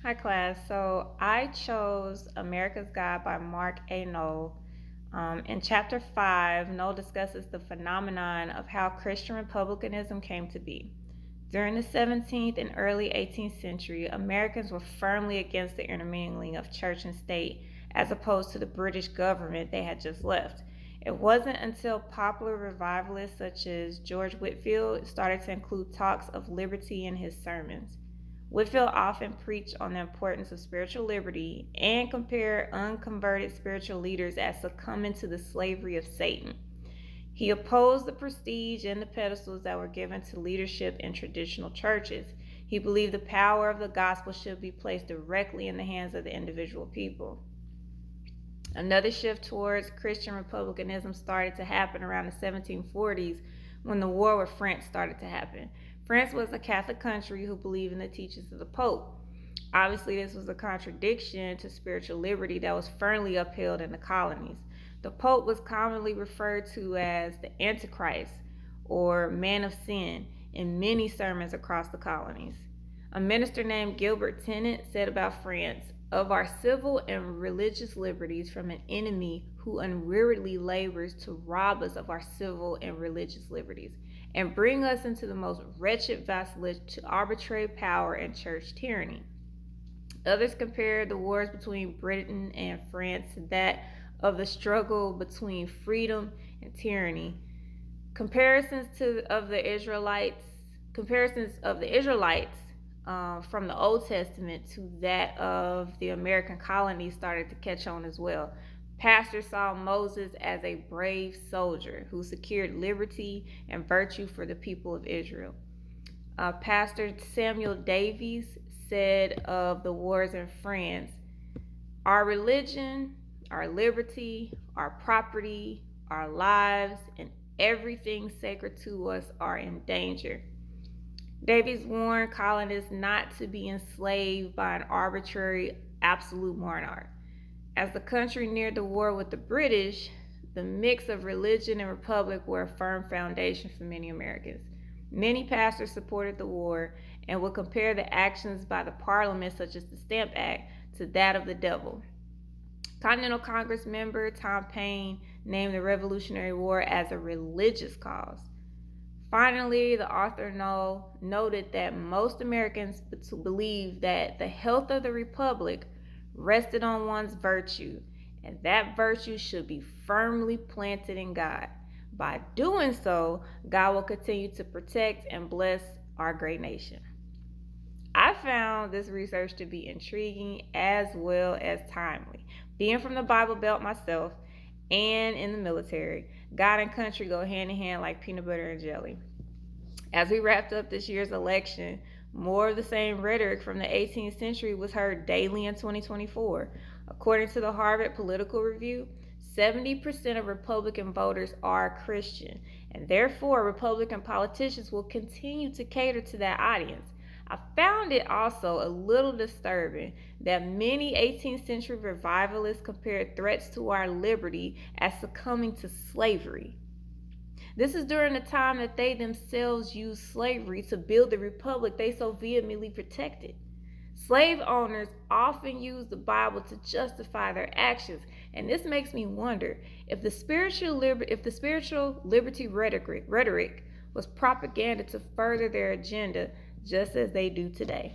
Hi, class. So I chose America's God by Mark A. Knoll. In chapter 5, Knoll discusses the phenomenon of how Christian republicanism came to be. During the 17th and early 18th century, Americans were firmly against the intermingling of church and state as opposed to the British government they had just left. It wasn't until popular revivalists such as George Whitefield started to include talks of liberty in his sermons. Whitefield often preached on the importance of spiritual liberty and compared unconverted spiritual leaders as succumbing to the slavery of Satan. He opposed the prestige and the pedestals that were given to leadership in traditional churches. He believed the power of the gospel should be placed directly in the hands of the individual people. Another shift towards Christian republicanism started to happen around the 1740s when the war with France started to happen. France was a Catholic country who believed in the teachings of the Pope. Obviously, this was a contradiction to spiritual liberty that was firmly upheld in the colonies. The Pope was commonly referred to as the Antichrist or man of sin in many sermons across the colonies. A minister named Gilbert Tennant said about France, "Of our civil and religious liberties from an enemy who unweariedly labors to rob us of our civil and religious liberties, and bring us into the most wretched vassalage to arbitrary power and church tyranny." Others compared the wars between Britain and France to that of the struggle between freedom and tyranny. Comparisons of the Israelites from the Old Testament to that of the American colonies started to catch on as well. Pastors saw Moses as a brave soldier who secured liberty and virtue for the people of Israel. Pastor Samuel Davies said of the wars in France, "Our religion, our liberty, our property, our lives, and everything sacred to us are in danger." Davies warned colonists not to be enslaved by an arbitrary absolute monarch. As the country neared the war with the British, the mix of religion and republic were a firm foundation for many Americans. Many pastors supported the war and would compare the actions by the parliament, such as the Stamp Act, to that of the devil. Continental Congress member Tom Paine named the Revolutionary War as a religious cause. Finally, the author noted that most Americans believe that the health of the republic rested on one's virtue, and that virtue should be firmly planted in God. By doing so, God will continue to protect and bless our great nation. I found this research to be intriguing as well as timely. Being from the Bible Belt myself and in the military, God and country go hand in hand like peanut butter and jelly. As we wrapped up this year's election, more of the same rhetoric from the 18th century was heard daily in 2024. According to the Harvard Political Review, 70% of Republican voters are Christian, and therefore Republican politicians will continue to cater to that audience. I found it also a little disturbing that many 18th century revivalists compared threats to our liberty as succumbing to slavery. This is during the time that they themselves used slavery to build the republic they so vehemently protected. Slave owners often use the Bible to justify their actions, and this makes me wonder if the spiritual liberty rhetoric was propaganda to further their agenda, just as they do today.